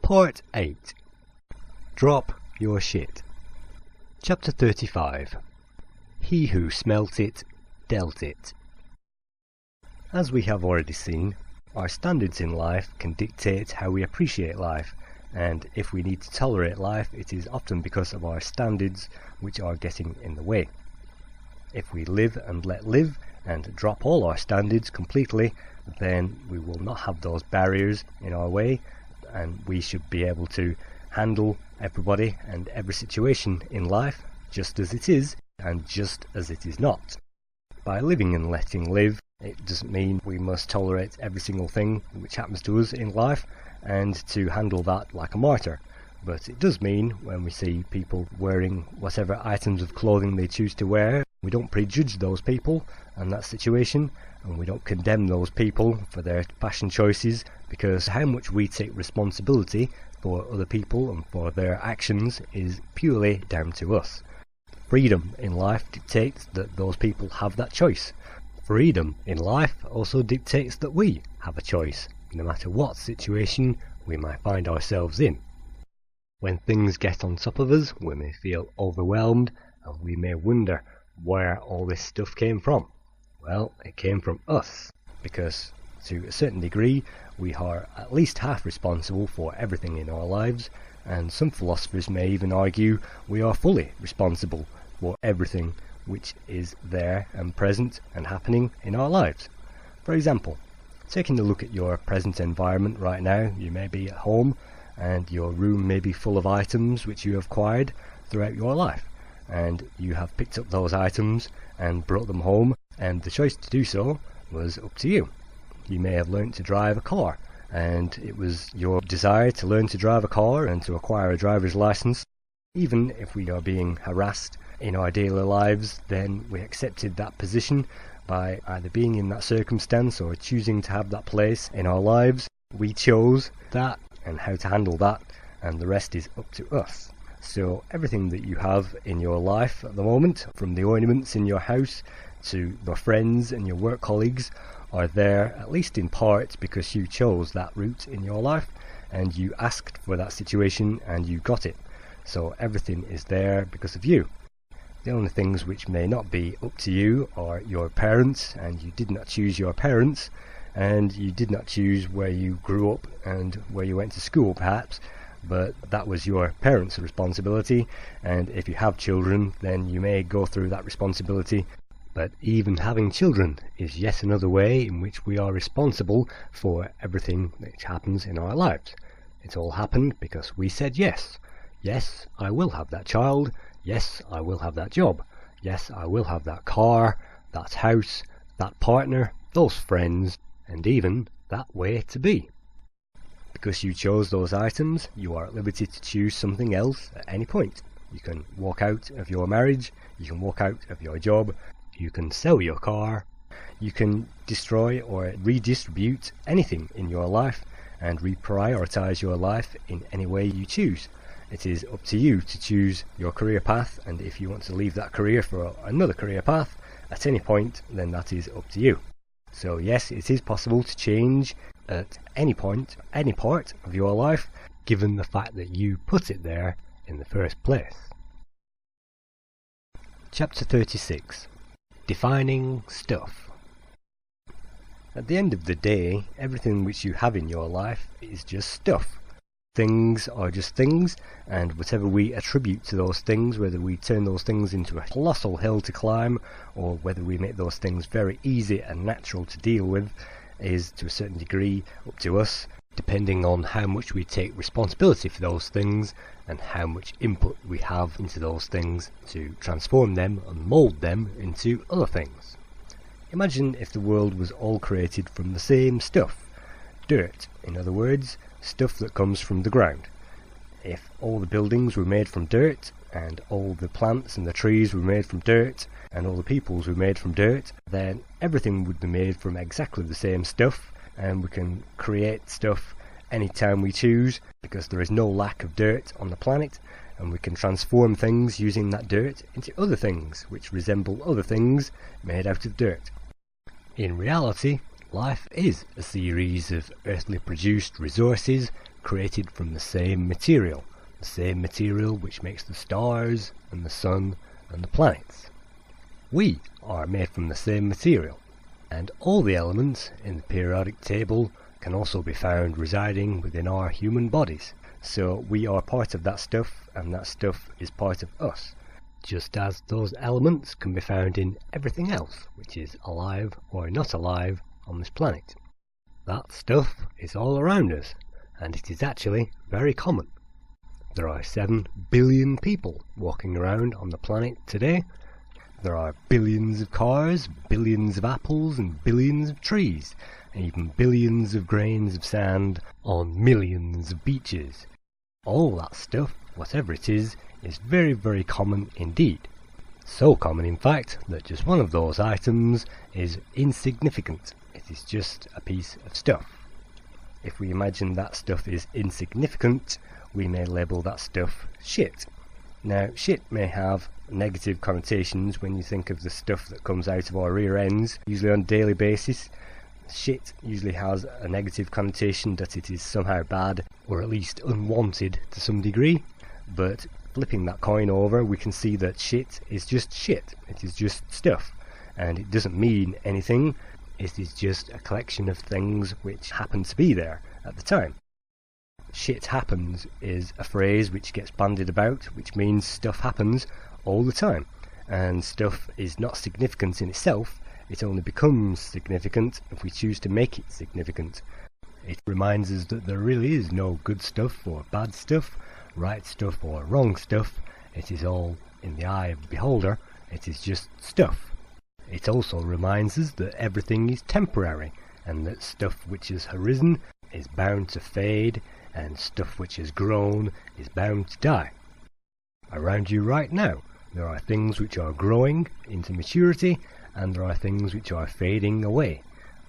Part 8. Drop Your Shit. Chapter 35. He who smelt it, dealt it. As we have already seen, our standards in life can dictate how we appreciate life, and if we need to tolerate life, it is often because of our standards which are getting in the way. If we live and let live, and drop all our standards completely, then we will not have those barriers in our way, and we should be able to handle everybody and every situation in life just as it is and just as it is not. By living and letting live, it doesn't mean we must tolerate every single thing which happens to us in life and to handle that like a martyr. But it does mean when we see people wearing whatever items of clothing they choose to wear, we don't prejudge those people and that situation, and we don't condemn those people for their fashion choices, because how much we take responsibility for other people and for their actions is purely down to us. Freedom in life dictates that those people have that choice. Freedom in life also dictates that we have a choice, no matter what situation we might find ourselves in. When things get on top of us, we may feel overwhelmed, and we may wonder where all this stuff came from. Well, it came from us, because to a certain degree we are at least half responsible for everything in our lives, and some philosophers may even argue we are fully responsible for everything which is there and present and happening in our lives. For example, taking a look at your present environment right now, you may be at home and your room may be full of items which you have acquired throughout your life, and you have picked up those items and brought them home, and the choice to do so was up to you. You may have learnt to drive a car, and it was your desire to learn to drive a car and to acquire a driver's license. Even if we are being harassed in our daily lives, then we accepted that position by either being in that circumstance or choosing to have that place in our lives. We chose that and how to handle that, and the rest is up to us. So everything that you have in your life at the moment, from the ornaments in your house to your friends and your work colleagues, are there at least in part because you chose that route in your life and you asked for that situation and you got it. So everything is there because of you. The only things which may not be up to you are your parents, and you did not choose your parents, and you did not choose where you grew up and where you went to school perhaps, but that was your parents' responsibility, and if you have children then you may go through that responsibility. But even having children is yet another way in which we are responsible for everything that happens in our lives. It all happened because we said yes. Yes, I will have that child. Yes, I will have that job. Yes, I will have that car, that house, that partner, those friends, and even that way to be. Because you chose those items, you are at liberty to choose something else at any point. You can walk out of your marriage, you can walk out of your job, you can sell your car, you can destroy or redistribute anything in your life and reprioritize your life in any way you choose. It is up to you to choose your career path, and if you want to leave that career for another career path at any point, then that is up to you. So yes, it is possible to change at any point, any part of your life, given the fact that you put it there in the first place. Chapter 36. Defining stuff. At the end of the day, everything which you have in your life is just stuff. Things are just things, and whatever we attribute to those things, whether we turn those things into a colossal hill to climb, or whether we make those things very easy and natural to deal with, is to a certain degree up to us, depending on how much we take responsibility for those things and how much input we have into those things to transform them and mould them into other things. Imagine if the world was all created from the same stuff. Dirt, in other words, stuff that comes from the ground. If all the buildings were made from dirt, and all the plants and the trees were made from dirt, and all the peoples were made from dirt, then everything would be made from exactly the same stuff, and we can create stuff anytime we choose, because there is no lack of dirt on the planet, and we can transform things using that dirt into other things which resemble other things made out of dirt. In reality, life is a series of earthly produced resources created from the same material which makes the stars and the sun and the planets. We are made from the same material, and all the elements in the periodic table can also be found residing within our human bodies. So we are part of that stuff, and that stuff is part of us, just as those elements can be found in everything else which is alive or not alive on this planet. That stuff is all around us, and it is actually very common. There are 7 billion people walking around on the planet today. There are billions of cars, billions of apples, and billions of trees, and even billions of grains of sand on millions of beaches. All that stuff, whatever it is very, very common indeed. So common, in fact, that just one of those items is insignificant. It is just a piece of stuff. If we imagine that stuff is insignificant, we may label that stuff shit. Now, shit may have negative connotations when you think of the stuff that comes out of our rear ends, usually on a daily basis. Shit usually has a negative connotation that it is somehow bad, or at least unwanted to some degree. But flipping that coin over, we can see that shit is just shit. It is just stuff, and it doesn't mean anything. It is just a collection of things which happen to be there at the time. Shit happens is a phrase which gets bandied about, which means stuff happens all the time, and stuff is not significant in itself. It only becomes significant if we choose to make it significant. It reminds us that there really is no good stuff or bad stuff, right stuff or wrong stuff. It is all in the eye of the beholder. It is just stuff. It also reminds us that everything is temporary, and that stuff which has arisen is bound to fade, and stuff which has grown is bound to die. Around you right now, there are things which are growing into maturity, and there are things which are fading away.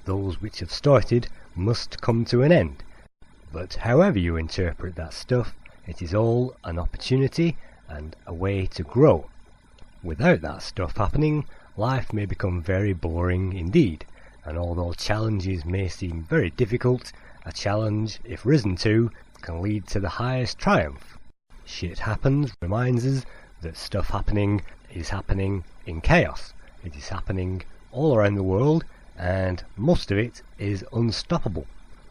Those which have started must come to an end. But however you interpret that stuff, it is all an opportunity and a way to grow. Without that stuff happening, life may become very boring indeed, and although challenges may seem very difficult, a challenge, if risen to, can lead to the highest triumph. Shit happens reminds us that stuff happening is happening in chaos. It is happening all around the world, and most of it is unstoppable.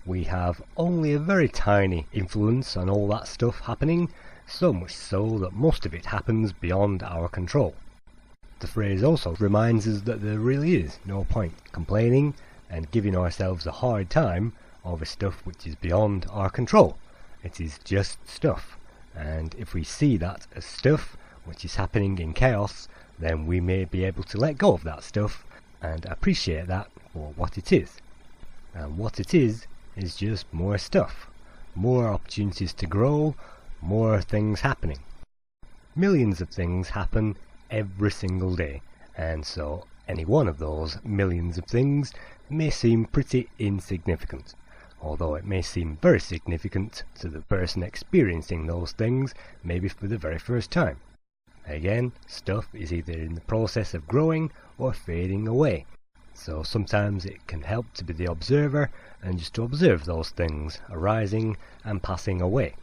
We have only a very tiny influence on all that stuff happening, so much so that most of it happens beyond our control. The phrase also reminds us that there really is no point complaining and giving ourselves a hard time over stuff which is beyond our control. It is just stuff, and if we see that as stuff which is happening in chaos, then we may be able to let go of that stuff and appreciate that for what it is. And what it is just more stuff, more opportunities to grow, more things happening. Millions of things happen every single day, and so any one of those millions of things may seem pretty insignificant, although it may seem very significant to the person experiencing those things, maybe for the very first time. Again, stuff is either in the process of growing or fading away, so sometimes it can help to be the observer and just to observe those things arising and passing away,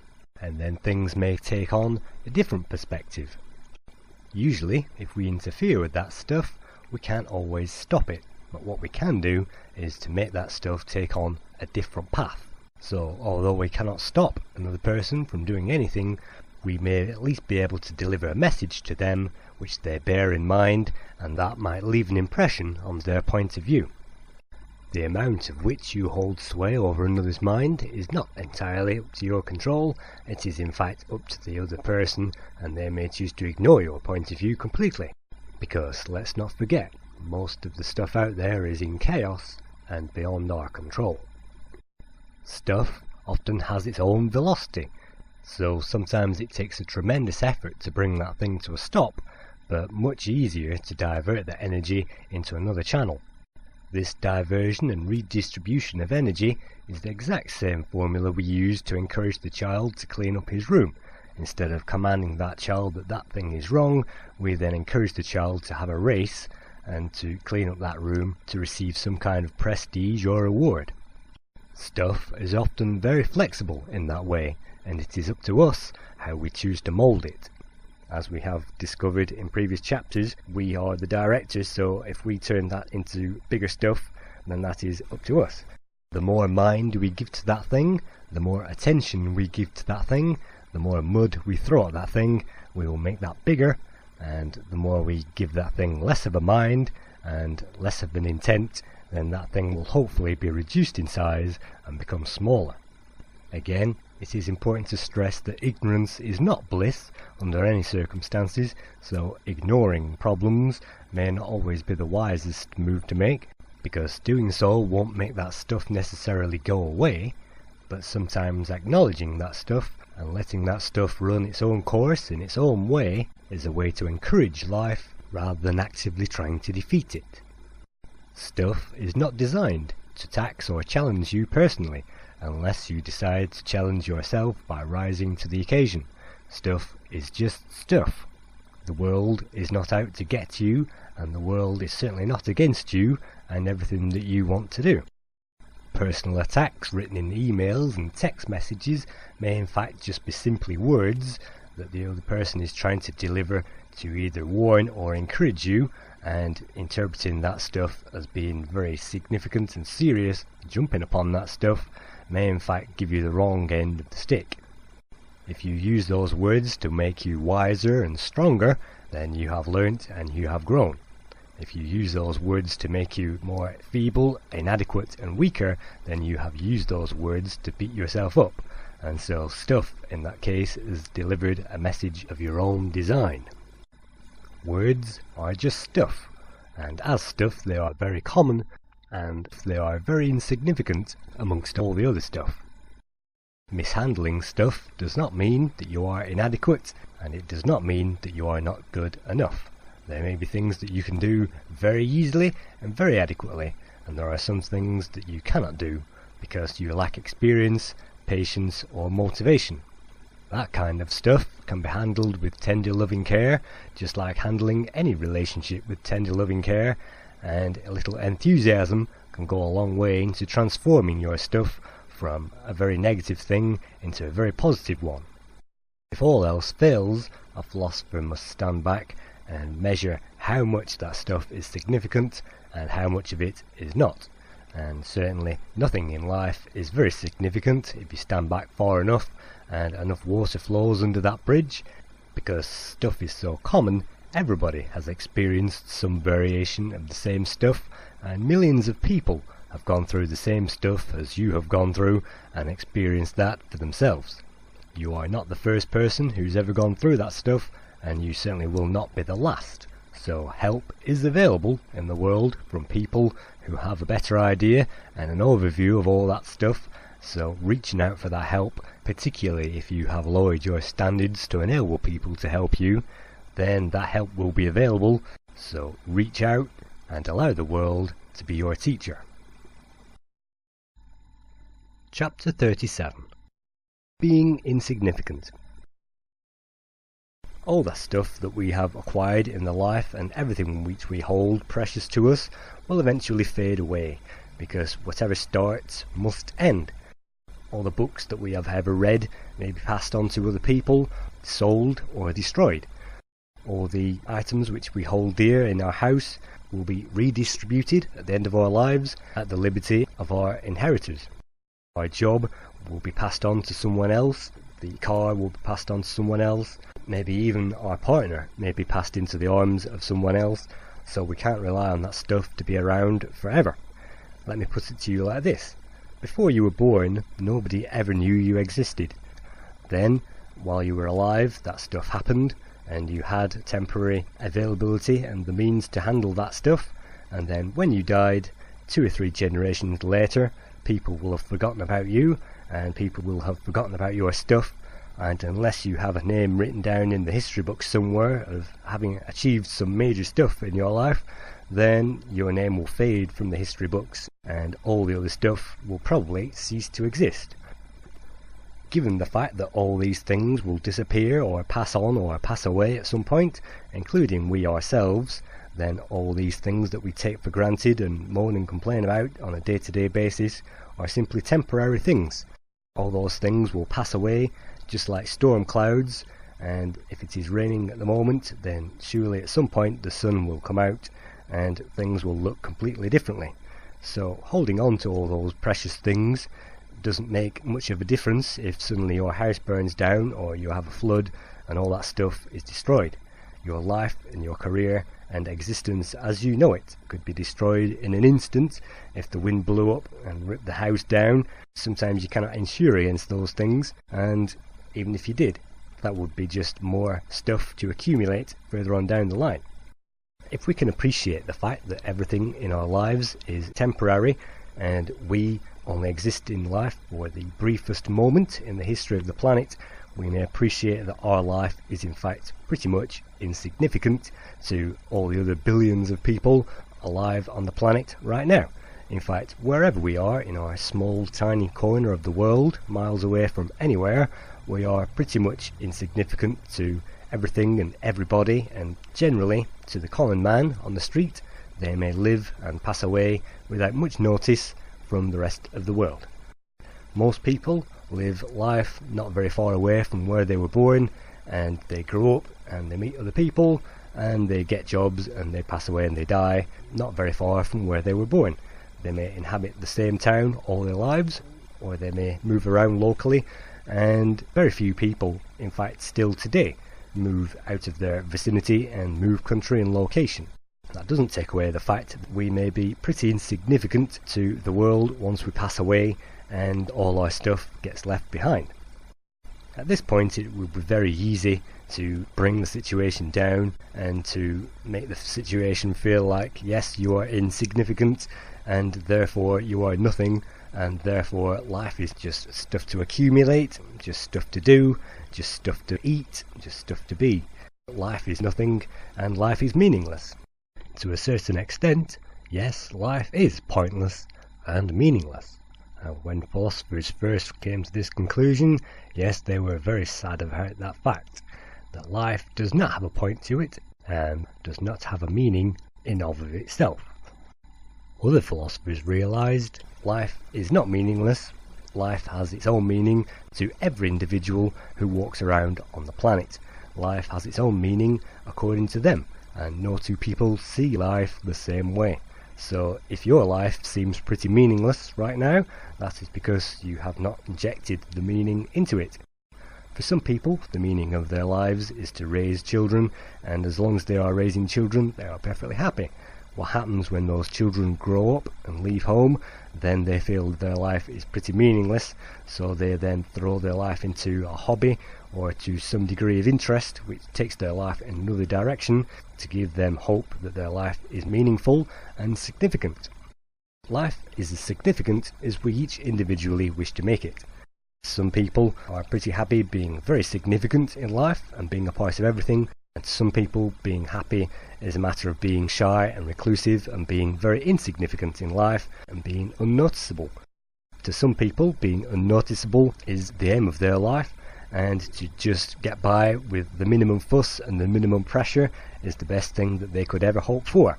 and then things may take on a different perspective. Usually, if we interfere with that stuff, we can't always stop it, but what we can do is to make that stuff take on a different path. So, although we cannot stop another person from doing anything, we may at least be able to deliver a message to them which they bear in mind, and that might leave an impression on their point of view. The amount of which you hold sway over another's mind is not entirely up to your control. It is in fact up to the other person, and they may choose to ignore your point of view completely. Because let's not forget, most of the stuff out there is in chaos and beyond our control. Stuff often has its own velocity, so sometimes it takes a tremendous effort to bring that thing to a stop, but much easier to divert that energy into another channel. This diversion and redistribution of energy is the exact same formula we use to encourage the child to clean up his room. Instead of commanding that child that that thing is wrong, we then encourage the child to have a race and to clean up that room to receive some kind of prestige or reward. Stuff is often very flexible in that way, and it is up to us how we choose to mould it. As we have discovered in previous chapters, we are the directors, so if we turn that into bigger stuff, then that is up to us. The more mind we give to that thing, the more attention we give to that thing, the more mud we throw at that thing, we will make that bigger, and the more we give that thing less of a mind and less of an intent, then that thing will hopefully be reduced in size and become smaller. Again, it is important to stress that ignorance is not bliss under any circumstances, so ignoring problems may not always be the wisest move to make, because doing so won't make that stuff necessarily go away, but sometimes acknowledging that stuff and letting that stuff run its own course in its own way is a way to encourage life rather than actively trying to defeat it. Stuff is not designed to tax or challenge you personally, unless you decide to challenge yourself by rising to the occasion. Stuff is just stuff. The world is not out to get you, and the world is certainly not against you and everything that you want to do. Personal attacks written in emails and text messages may in fact just be simply words that the other person is trying to deliver to either warn or encourage you, and interpreting that stuff as being very significant and serious, jumping upon that stuff may in fact give you the wrong end of the stick. If you use those words to make you wiser and stronger, then you have learnt and you have grown. If you use those words to make you more feeble, inadequate and weaker, then you have used those words to beat yourself up, and so stuff in that case is delivered a message of your own design. Words are just stuff, and as stuff they are very common, and they are very insignificant amongst all the other stuff. Mishandling stuff does not mean that you are inadequate, and it does not mean that you are not good enough. There may be things that you can do very easily and very adequately, and there are some things that you cannot do because you lack experience, patience or motivation. That kind of stuff can be handled with tender loving care, just like handling any relationship with tender loving care, and a little enthusiasm can go a long way into transforming your stuff from a very negative thing into a very positive one. If all else fails, a philosopher must stand back and measure how much that stuff is significant and how much of it is not. And certainly nothing in life is very significant if you stand back far enough and enough water flows under that bridge, because stuff is so common. Everybody has experienced some variation of the same stuff, and millions of people have gone through the same stuff as you have gone through and experienced that for themselves. You are not the first person who's ever gone through that stuff, and you certainly will not be the last. So help is available in the world from people who have a better idea and an overview of all that stuff, so reaching out for that help, particularly if you have lowered your standards to enable people to help you, then that help will be available, so reach out and allow the world to be your teacher. Chapter 37. Being Insignificant. All that stuff that we have acquired in the life and everything which we hold precious to us will eventually fade away, because whatever starts must end. All the books that we have ever read may be passed on to other people, sold or destroyed. All the items which we hold dear in our house will be redistributed at the end of our lives at the liberty of our inheritors. Our job will be passed on to someone else, the car will be passed on to someone else, maybe even our partner may be passed into the arms of someone else, so we can't rely on that stuff to be around forever. Let me put it to you like this. Before you were born, nobody ever knew you existed. Then, while you were alive, that stuff happened, and you had temporary availability and the means to handle that stuff, and then when you died, 2 or 3 generations later, people will have forgotten about you, and people will have forgotten about your stuff, and unless you have a name written down in the history books somewhere of having achieved some major stuff in your life, then your name will fade from the history books, and all the other stuff will probably cease to exist. Given the fact that all these things will disappear or pass on or pass away at some point, including we ourselves, then all these things that we take for granted and moan and complain about on a day-to-day basis are simply temporary things. All those things will pass away just like storm clouds, and if it is raining at the moment, then surely at some point the sun will come out and things will look completely differently. So holding on to all those precious things doesn't make much of a difference if suddenly your house burns down or you have a flood and all that stuff is destroyed. Your life and your career and existence as you know it could be destroyed in an instant if the wind blew up and ripped the house down. Sometimes you cannot insure against those things, and even if you did, that would be just more stuff to accumulate further on down the line. If we can appreciate the fact that everything in our lives is temporary and we only exist in life for the briefest moment in the history of the planet, we may appreciate that our life is in fact pretty much insignificant to all the other billions of people alive on the planet right now. In fact, wherever we are in our small tiny corner of the world, miles away from anywhere, we are pretty much insignificant to everything and everybody, and generally to the common man on the street. They may live and pass away without much notice from the rest of the world. Most people live life not very far away from where they were born, and they grow up and they meet other people and they get jobs and they pass away and they die not very far from where they were born. They may inhabit the same town all their lives, or they may move around locally, and very few people, in fact still today, move out of their vicinity and move country and location. That doesn't take away the fact that we may be pretty insignificant to the world once we pass away and all our stuff gets left behind. At this point it would be very easy to bring the situation down and to make the situation feel like, yes, you are insignificant and therefore you are nothing, and therefore life is just stuff to accumulate, just stuff to do, just stuff to eat, just stuff to be. Life is nothing and life is meaningless. To a certain extent, yes, life is pointless and meaningless. When philosophers first came to this conclusion, yes, they were very sad about that fact, that life does not have a point to it and does not have a meaning in of itself. Other philosophers realised life is not meaningless. Life has its own meaning to every individual who walks around on the planet. Life has its own meaning according to them, and no two people see life the same way. So if your life seems pretty meaningless right now, that is because you have not injected the meaning into it. For some people, the meaning of their lives is to raise children, and as long as they are raising children, they are perfectly happy. What happens when those children grow up and leave home? Then they feel their life is pretty meaningless, so they then throw their life into a hobby or to some degree of interest which takes their life in another direction to give them hope that their life is meaningful and significant. Life is as significant as we each individually wish to make it. Some people are pretty happy being very significant in life and being a part of everything, and some people being happy is a matter of being shy and reclusive and being very insignificant in life and being unnoticeable. To some people, being unnoticeable is the aim of their life, and to just get by with the minimum fuss and the minimum pressure is the best thing that they could ever hope for.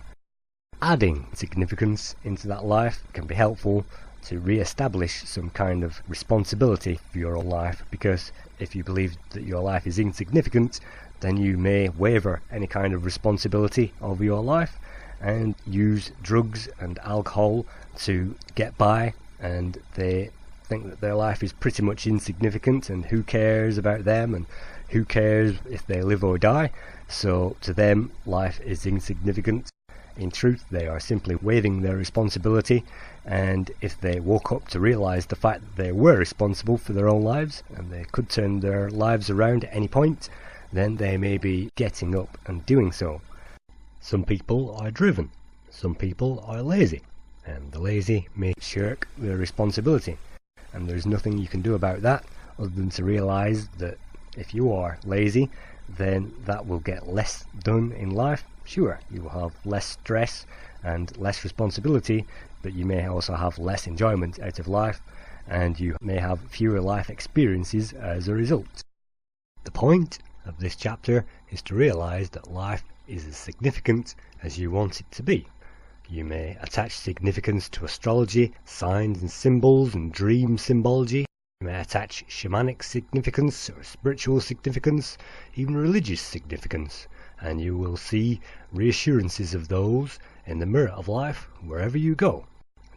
Adding significance into that life can be helpful to re-establish some kind of responsibility for your own life, because if you believe that your life is insignificant, then you may waver any kind of responsibility over your life and use drugs and alcohol to get by, and they think that their life is pretty much insignificant and who cares about them and who cares if they live or die. So to them, life is insignificant. In truth, they are simply waiving their responsibility, and if they woke up to realise the fact that they were responsible for their own lives and they could turn their lives around at any point, then they may be getting up and doing so. Some people are driven, some people are lazy, and the lazy may shirk their responsibility, and there's nothing you can do about that other than to realise that if you are lazy, then that will get less done in life. Sure, you will have less stress and less responsibility, but you may also have less enjoyment out of life, and you may have fewer life experiences as a result. The point of this chapter is to realise that life is as significant as you want it to be. You may attach significance to astrology, signs and symbols and dream symbology. You may attach shamanic significance or spiritual significance, even religious significance, and you will see reassurances of those in the mirror of life wherever you go,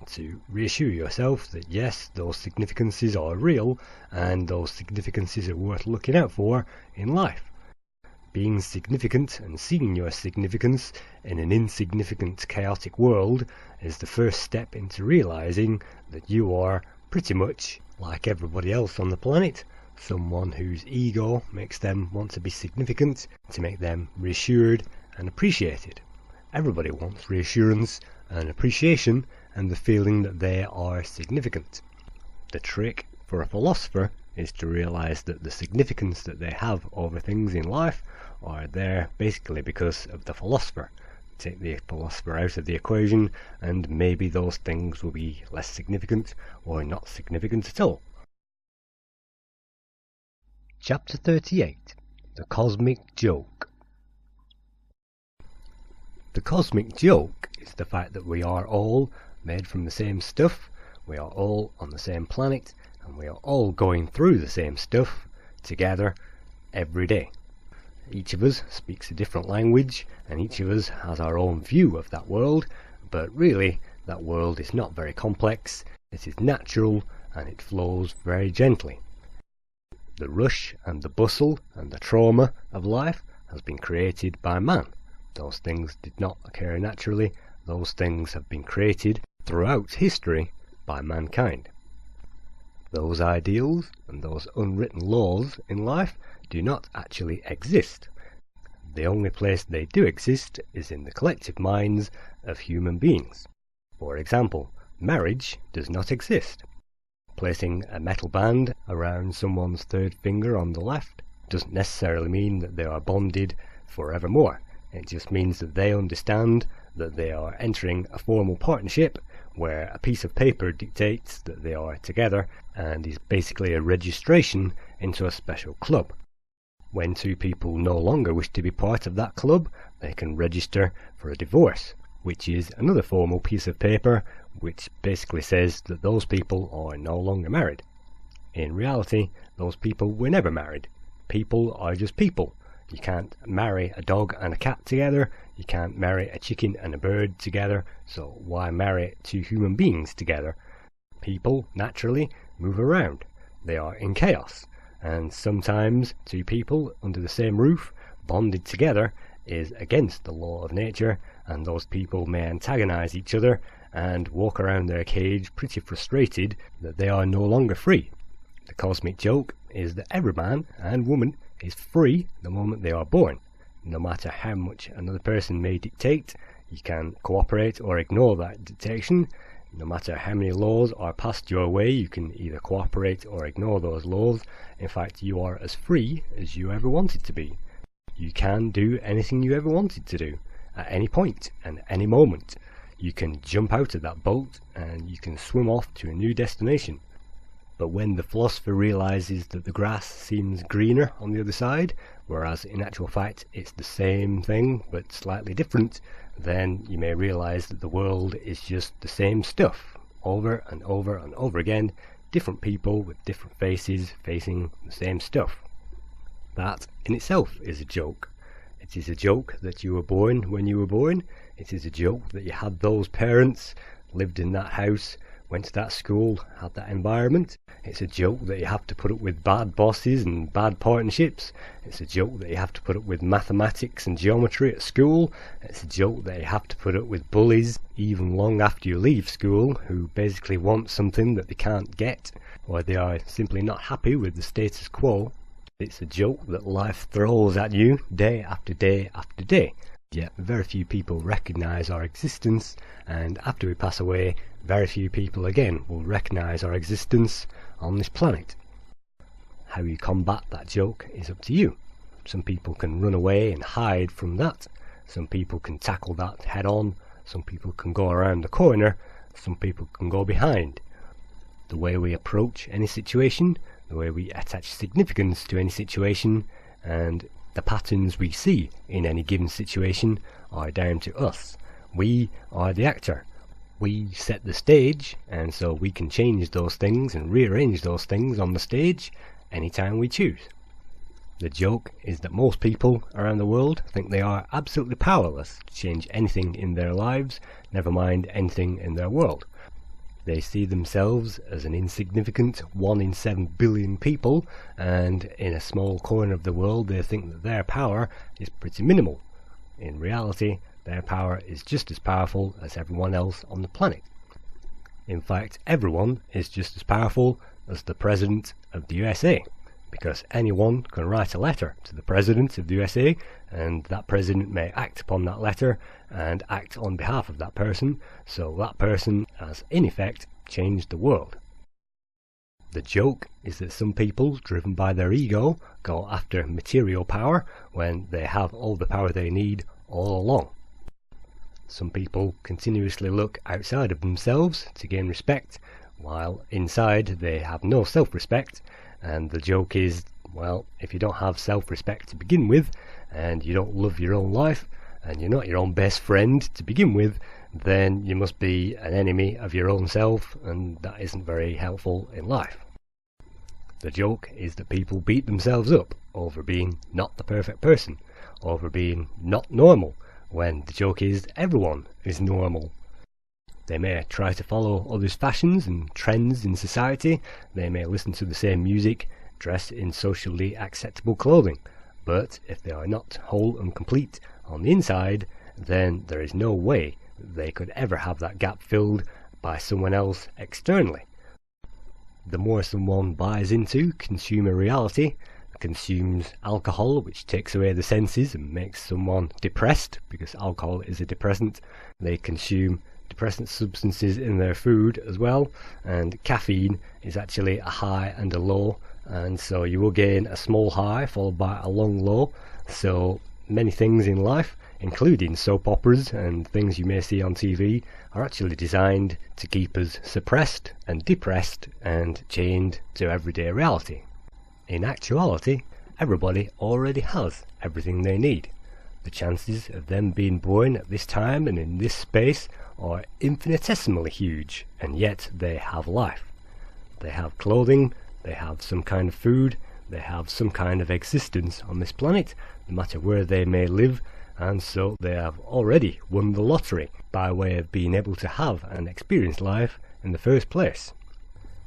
to reassure yourself that yes, those significances are real and those significances are worth looking out for in life. Being significant and seeing your significance in an insignificant, chaotic world is the first step into realizing that you are pretty much like everybody else on the planet, someone whose ego makes them want to be significant, to make them reassured and appreciated. Everybody wants reassurance and appreciation and the feeling that they are significant. The trick for a philosopher is to realize that the significance that they have over things in life are there basically because of the philosopher. Take the philosopher out of the equation and maybe those things will be less significant or not significant at all. Chapter 38. The Cosmic Joke. The cosmic joke is the fact that we are all made from the same stuff, we are all on the same planet, and we are all going through the same stuff together every day. Each of us speaks a different language, and each of us has our own view of that world, but really that world is not very complex, it is natural, and it flows very gently. The rush and the bustle and the trauma of life has been created by man. Those things did not occur naturally, those things have been created throughout history by mankind. Those ideals and those unwritten laws in life do not actually exist. The only place they do exist is in the collective minds of human beings. For example, marriage does not exist. Placing a metal band around someone's third finger on the left doesn't necessarily mean that they are bonded forevermore. It just means that they understand that they are entering a formal partnership where a piece of paper dictates that they are together and is basically a registration into a special club. When two people no longer wish to be part of that club, they can register for a divorce, which is another formal piece of paper which basically says that those people are no longer married. In reality, those people were never married. People are just people. You can't marry a dog and a cat together, you can't marry a chicken and a bird together, so why marry two human beings together? People, naturally, move around. They are in chaos, and sometimes two people under the same roof, bonded together, is against the law of nature, and those people may antagonize each other and walk around their cage pretty frustrated that they are no longer free. The cosmic joke is that every man and woman is free the moment they are born. No matter how much another person may dictate, you can cooperate or ignore that dictation. No matter how many laws are passed your way, you can either cooperate or ignore those laws. In fact, you are as free as you ever wanted to be. You can do anything you ever wanted to do, at any point and any moment. You can jump out of that boat and you can swim off to a new destination. But when the philosopher realizes that the grass seems greener on the other side, whereas in actual fact it's the same thing but slightly different, then you may realize that the world is just the same stuff, over and over and over again, different people with different faces facing the same stuff. That in itself is a joke. It is a joke that you were born when you were born. It is a joke that you had those parents, lived in that house, went to that school, had that environment. It's a joke that you have to put up with bad bosses and bad partnerships. It's a joke that you have to put up with mathematics and geometry at school. It's a joke that you have to put up with bullies even long after you leave school, who basically want something that they can't get, or they are simply not happy with the status quo. It's a joke that life throws at you day after day after day. Yet very few people recognise our existence, and after we pass away, very few people again will recognise our existence on this planet. How you combat that joke is up to you. Some people can run away and hide from that. Some people can tackle that head on. Some people can go around the corner. Some people can go behind. The way we approach any situation, the way we attach significance to any situation, and The patterns we see in any given situation are down to us. We are the actor. We set the stage, and so we can change those things and rearrange those things on the stage anytime we choose. The joke is that most people around the world think they are absolutely powerless to change anything in their lives, never mind anything in their world. They see themselves as an insignificant 1 in 7 billion people, and in a small corner of the world they think that their power is pretty minimal. In reality, their power is just as powerful as everyone else on the planet. In fact, everyone is just as powerful as the President of the USA, because anyone can write a letter to the President of the USA, and that President may act upon that letter and act on behalf of that person, so that person has in effect changed the world. The joke is that some people, driven by their ego, go after material power when they have all the power they need all along. Some people continuously look outside of themselves to gain respect, while inside they have no self-respect, and the joke is, well, if you don't have self-respect to begin with, and you don't love your own life, and you're not your own best friend to begin with, then you must be an enemy of your own self, and that isn't very helpful in life. The joke is that people beat themselves up over being not the perfect person, over being not normal, when the joke is everyone is normal. They may try to follow others' fashions and trends in society, they may listen to the same music, dress in socially acceptable clothing, but if they are not whole and complete on the inside, then there is no way they could ever have that gap filled by someone else externally. The more someone buys into consumer reality, consumes alcohol, which takes away the senses and makes someone depressed, because alcohol is a depressant, they consume depressant substances in their food as well, and caffeine is actually a high and a low, and so you will gain a small high followed by a long low. So many things in life, including soap operas and things you may see on TV, are actually designed to keep us suppressed and depressed and chained to everyday reality. In actuality, everybody already has everything they need. The chances of them being born at this time and in this space are infinitesimally huge, and yet they have life. They have clothing, they have some kind of food, they have some kind of existence on this planet, no matter where they may live, and so they have already won the lottery by way of being able to have and experience life in the first place.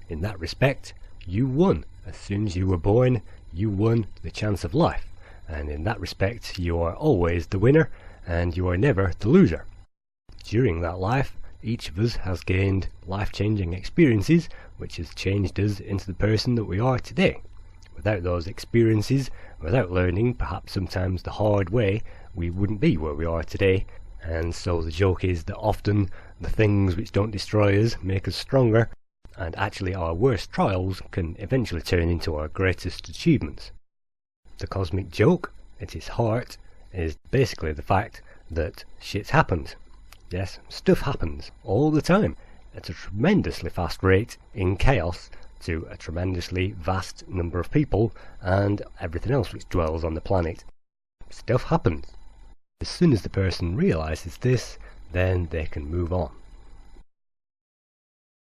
In that respect, you won. As soon as you were born, you won the chance of life, and in that respect you are always the winner and you are never the loser. During that life, each of us has gained life-changing experiences which has changed us into the person that we are today. Without those experiences, without learning perhaps sometimes the hard way, we wouldn't be where we are today, and so the joke is that often the things which don't destroy us make us stronger, and actually our worst trials can eventually turn into our greatest achievements. The cosmic joke, at its heart, is basically the fact that shit happens. Yes, stuff happens all the time, at a tremendously fast rate in chaos to a tremendously vast number of people and everything else which dwells on the planet. Stuff happens. As soon as the person realizes this, then they can move on.